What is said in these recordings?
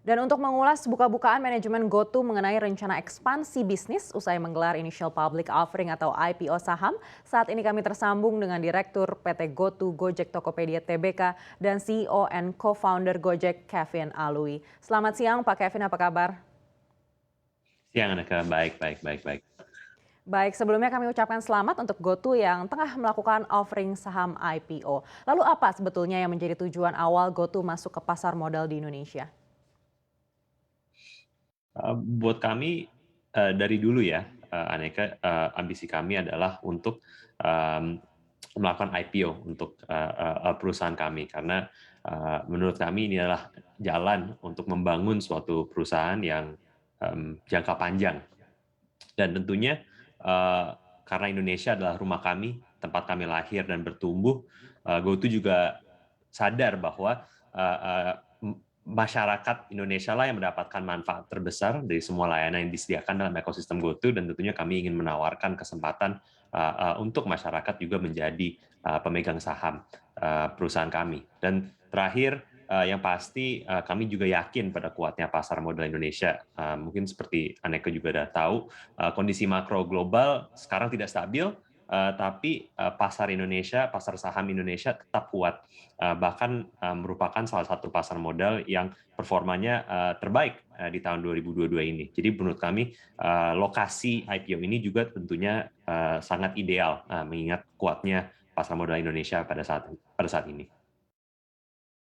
Dan untuk mengulas buka-bukaan manajemen GoTo mengenai rencana ekspansi bisnis usai menggelar initial public offering atau IPO saham, saat ini kami tersambung dengan Direktur PT GoTo Gojek Tokopedia Tbk dan CEO and Co-founder Gojek Kevin Alui. Selamat siang Pak Kevin, apa kabar? Siang Aneka, baik. Baik, sebelumnya kami ucapkan selamat untuk GoTo yang tengah melakukan offering saham IPO. Lalu apa sebetulnya yang menjadi tujuan awal GoTo masuk ke pasar modal di Indonesia? Buat kami dari dulu ya, Aneka, ambisi kami adalah untuk melakukan IPO untuk perusahaan kami karena menurut kami ini adalah jalan untuk membangun suatu perusahaan yang jangka panjang dan tentunya karena Indonesia adalah rumah kami, tempat kami lahir dan bertumbuh, GoTo juga sadar bahwa uh, uh, masyarakat Indonesia lah yang mendapatkan manfaat terbesar dari semua layanan yang disediakan dalam ekosistem GoTo dan tentunya kami ingin menawarkan kesempatan untuk masyarakat juga menjadi pemegang saham perusahaan kami. Dan terakhir, yang pasti kami juga yakin pada kuatnya pasar modal Indonesia. Mungkin seperti Aneka juga sudah tahu, kondisi makro global sekarang tidak stabil, tapi pasar Indonesia, pasar saham Indonesia tetap kuat. Bahkan merupakan salah satu pasar modal yang performanya terbaik di tahun 2022 ini. Jadi menurut kami lokasi IPO ini juga tentunya sangat ideal mengingat kuatnya pasar modal Indonesia pada saat ini.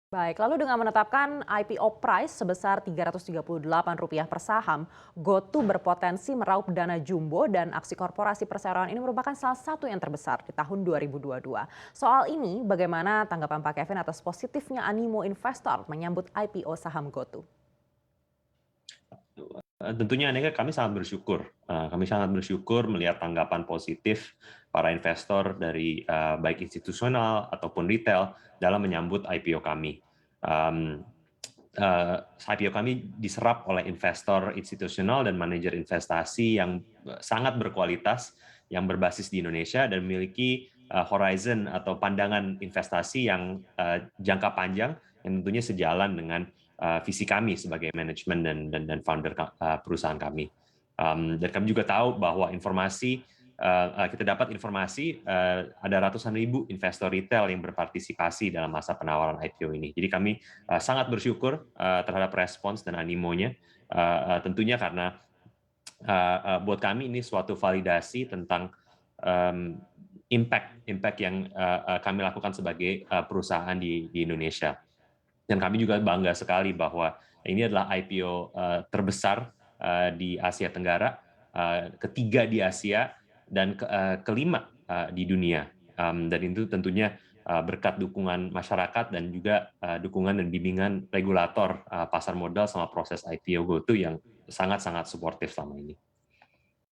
Baik, lalu dengan menetapkan IPO price sebesar Rp338 per saham, GoTo berpotensi meraup dana jumbo dan aksi korporasi perseroan ini merupakan salah satu yang terbesar di tahun 2022. Soal ini, bagaimana tanggapan Pak Kevin atas positifnya animo investor menyambut IPO saham GoTo? Tentunya Aneka, kami sangat bersyukur. Kami sangat bersyukur melihat tanggapan positif para investor dari baik institusional ataupun retail dalam menyambut IPO kami. Um, IPO kami diserap oleh investor institusional dan manajer investasi yang sangat berkualitas, yang berbasis di Indonesia dan memiliki horizon atau pandangan investasi yang jangka panjang yang tentunya sejalan dengan visi kami sebagai manajemen dan founder perusahaan kami. Dan kami juga tahu bahwa kita dapat informasi ada ratusan ribu investor retail yang berpartisipasi dalam masa penawaran IPO ini. Jadi kami sangat bersyukur terhadap respons dan animonya. Tentunya karena buat kami ini suatu validasi tentang impact yang kami lakukan sebagai perusahaan di Indonesia. Dan kami juga bangga sekali bahwa ini adalah IPO terbesar di Asia Tenggara, ketiga di Asia, dan kelima di dunia. Dan itu tentunya berkat dukungan masyarakat dan juga dukungan dan bimbingan regulator pasar modal sama proses IPO GoTo yang sangat-sangat suportif selama ini.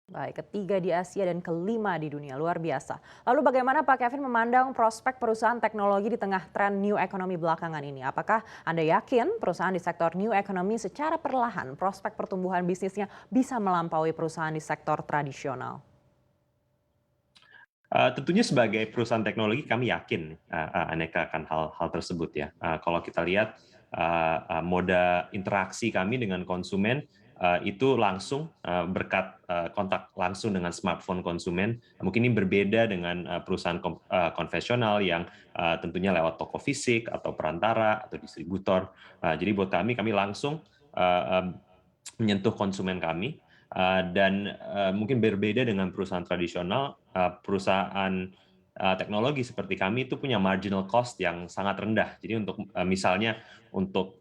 Baik, ketiga di Asia dan kelima di dunia, luar biasa. Lalu bagaimana Pak Kevin memandang prospek perusahaan teknologi di tengah tren new economy belakangan ini? Apakah Anda yakin perusahaan di sektor new economy secara perlahan prospek pertumbuhan bisnisnya bisa melampaui perusahaan di sektor tradisional? Tentunya sebagai perusahaan teknologi kami yakin Aneka akan hal tersebut ya. Kalau kita lihat moda interaksi kami dengan konsumen itu langsung berkat kontak langsung dengan smartphone konsumen. Mungkin ini berbeda dengan perusahaan konvensional yang tentunya lewat toko fisik atau perantara atau distributor. Jadi buat kami langsung menyentuh konsumen kami. Dan mungkin berbeda dengan perusahaan tradisional, perusahaan teknologi seperti kami itu punya marginal cost yang sangat rendah. Jadi untuk misalnya untuk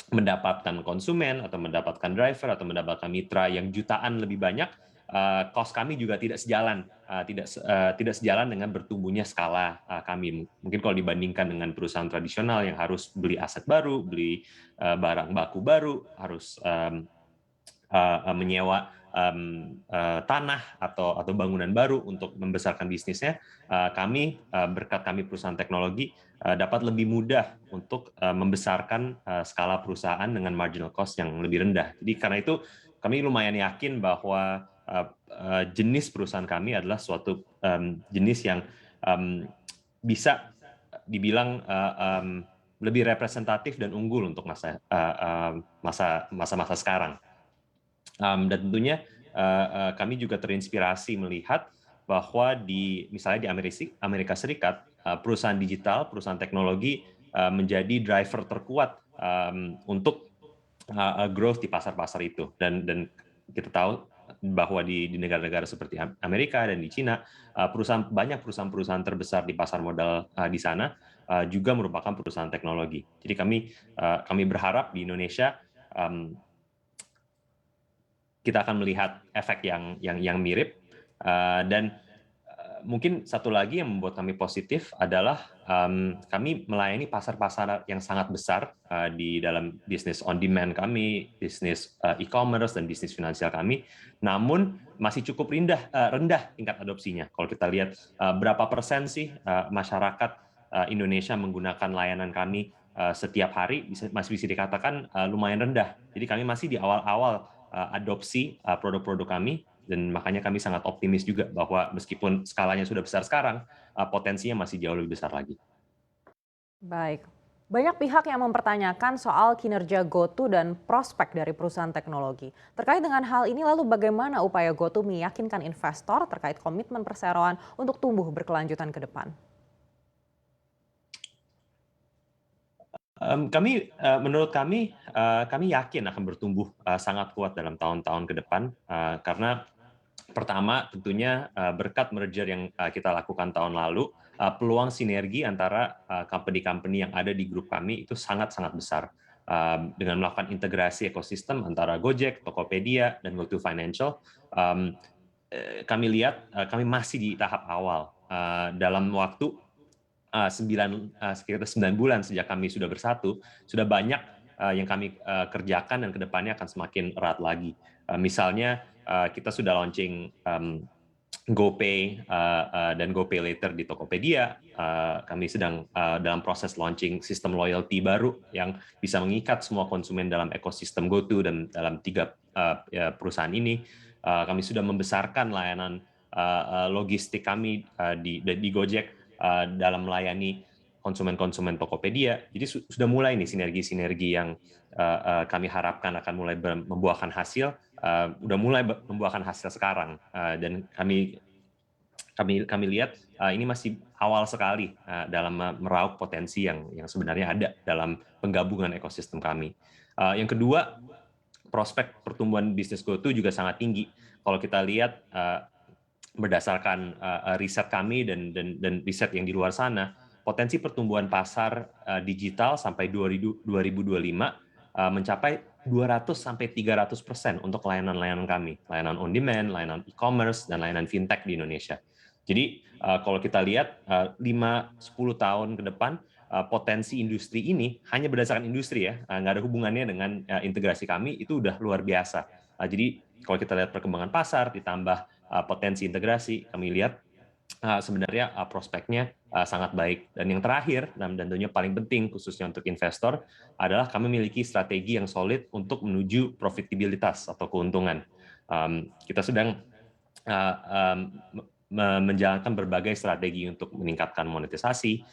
mendapatkan konsumen atau mendapatkan driver atau mendapatkan mitra yang jutaan lebih banyak, cost kami juga tidak sejalan dengan bertumbuhnya skala kami. Mungkin kalau dibandingkan dengan perusahaan tradisional yang harus beli aset baru, beli barang baku baru, harus menyewa tanah atau bangunan baru untuk membesarkan bisnisnya, berkat kami perusahaan teknologi dapat lebih mudah untuk membesarkan skala perusahaan dengan marginal cost yang lebih rendah. Jadi karena itu kami lumayan yakin bahwa jenis perusahaan kami adalah suatu jenis yang bisa dibilang lebih representatif dan unggul untuk masa-masa sekarang. Dan tentunya kami juga terinspirasi melihat bahwa misalnya di Amerika Serikat, perusahaan digital, perusahaan teknologi menjadi driver terkuat untuk growth di pasar-pasar itu. Dan kita tahu bahwa di negara-negara seperti Amerika dan di Cina, banyak perusahaan-perusahaan terbesar di pasar modal di sana juga merupakan perusahaan teknologi. Jadi kami berharap di Indonesia kita akan melihat efek yang mirip. Dan mungkin satu lagi yang membuat kami positif adalah kami melayani pasar-pasar yang sangat besar di dalam bisnis on demand kami, bisnis e-commerce dan bisnis finansial kami, namun masih cukup rendah tingkat adopsinya. Kalau kita lihat berapa persen sih masyarakat Indonesia menggunakan layanan kami setiap hari, masih bisa dikatakan lumayan rendah. Jadi kami masih di awal-awal adopsi produk-produk kami, dan makanya kami sangat optimis juga bahwa meskipun skalanya sudah besar sekarang, potensinya masih jauh lebih besar lagi. Baik. Banyak pihak yang mempertanyakan soal kinerja GoTo dan prospek dari perusahaan teknologi. Terkait dengan hal ini, lalu bagaimana upaya GoTo meyakinkan investor terkait komitmen perseroan untuk tumbuh berkelanjutan ke depan? Menurut kami yakin akan bertumbuh sangat kuat dalam tahun-tahun ke depan, karena pertama tentunya berkat merger yang kita lakukan tahun lalu, peluang sinergi antara company-company yang ada di grup kami itu sangat-sangat besar. Dengan melakukan integrasi ekosistem antara Gojek, Tokopedia, dan GoTo Financial, kami lihat kami masih di tahap awal. Dalam waktu sekitar 9 bulan sejak kami sudah bersatu, sudah banyak yang kami kerjakan dan kedepannya akan semakin erat lagi. Misalnya kita sudah launching GoPay dan GoPay Later di Tokopedia. Kami sedang dalam proses launching sistem loyalty baru yang bisa mengikat semua konsumen dalam ekosistem GoTo dan dalam 3 perusahaan ini. Kami sudah membesarkan layanan logistik kami di Gojek dalam melayani konsumen-konsumen Tokopedia. Jadi sudah mulai nih sinergi-sinergi yang kami harapkan akan mulai membuahkan hasil, udah mulai membuahkan hasil sekarang, dan kami lihat ini masih awal sekali dalam meraup potensi yang sebenarnya ada dalam penggabungan ekosistem kami. Yang kedua, prospek pertumbuhan bisnis GoTo juga sangat tinggi. Kalau kita lihat berdasarkan riset kami dan riset yang di luar sana, potensi pertumbuhan pasar digital sampai 2025 mencapai 200-300% untuk layanan-layanan kami, layanan on demand, layanan e-commerce, dan layanan fintech di Indonesia. Jadi kalau kita lihat 5-10 tahun ke depan, potensi industri ini hanya berdasarkan industri ya, nggak ada hubungannya dengan integrasi kami, itu udah luar biasa. Jadi kalau kita lihat perkembangan pasar ditambah potensi integrasi, kami lihat sebenarnya prospeknya sangat baik. Dan yang terakhir, dan tentunya paling penting khususnya untuk investor, adalah kami memiliki strategi yang solid untuk menuju profitabilitas atau keuntungan. Kita sedang menjalankan berbagai strategi untuk meningkatkan monetisasi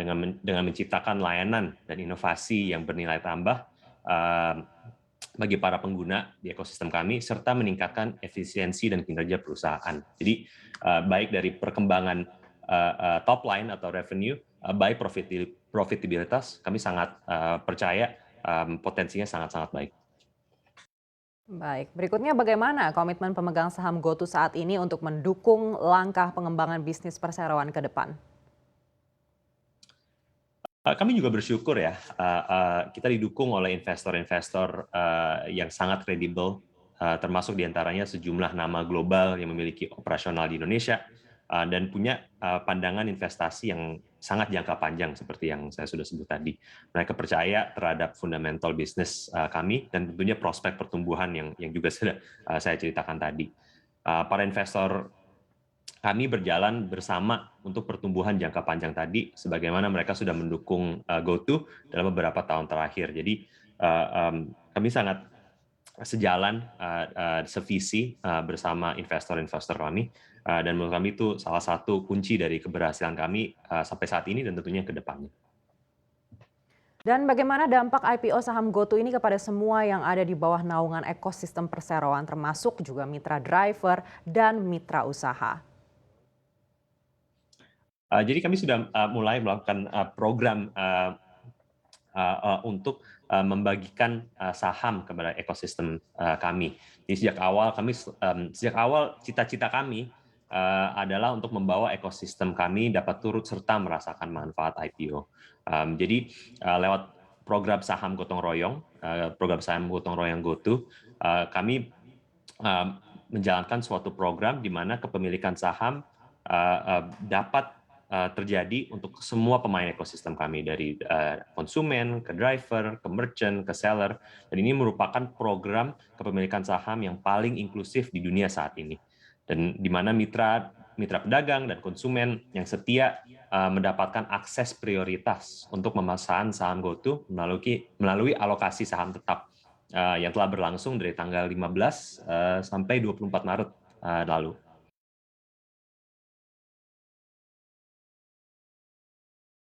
dengan menciptakan layanan dan inovasi yang bernilai tambah bagi para pengguna di ekosistem kami, serta meningkatkan efisiensi dan kinerja perusahaan. Jadi baik dari perkembangan top line atau revenue, baik profitabilitas, kami sangat percaya potensinya sangat-sangat baik. Baik, berikutnya bagaimana komitmen pemegang saham GoTo saat ini untuk mendukung langkah pengembangan bisnis perseroan ke depan? Kami juga bersyukur ya, kita didukung oleh investor-investor yang sangat kredibel, termasuk diantaranya sejumlah nama global yang memiliki operasional di Indonesia, dan punya pandangan investasi yang sangat jangka panjang seperti yang saya sudah sebut tadi. Mereka percaya terhadap fundamental bisnis kami dan tentunya prospek pertumbuhan yang juga sudah saya ceritakan tadi. Para investor kami berjalan bersama untuk pertumbuhan jangka panjang tadi, sebagaimana mereka sudah mendukung GoTo dalam beberapa tahun terakhir. Jadi kami sangat sejalan, sevisi bersama investor-investor kami, dan menurut kami itu salah satu kunci dari keberhasilan kami sampai saat ini dan tentunya ke depannya. Dan bagaimana dampak IPO saham GoTo ini kepada semua yang ada di bawah naungan ekosistem perseroan termasuk juga mitra driver dan mitra usaha? Jadi kami sudah mulai melakukan program untuk membagikan saham kepada ekosistem kami. Jadi sejak awal cita-cita kami adalah untuk membawa ekosistem kami dapat turut serta merasakan manfaat IPO. Jadi lewat program saham gotong royong GoTo, kami menjalankan suatu program di mana kepemilikan saham dapat terjadi untuk semua pemain ekosistem kami, dari konsumen, ke driver, ke merchant, ke seller. Dan ini merupakan program kepemilikan saham yang paling inklusif di dunia saat ini. Dan di mana mitra pedagang dan konsumen yang setia mendapatkan akses prioritas untuk memesan saham GoTo melalui alokasi saham tetap yang telah berlangsung dari tanggal 15 sampai 24 Maret lalu.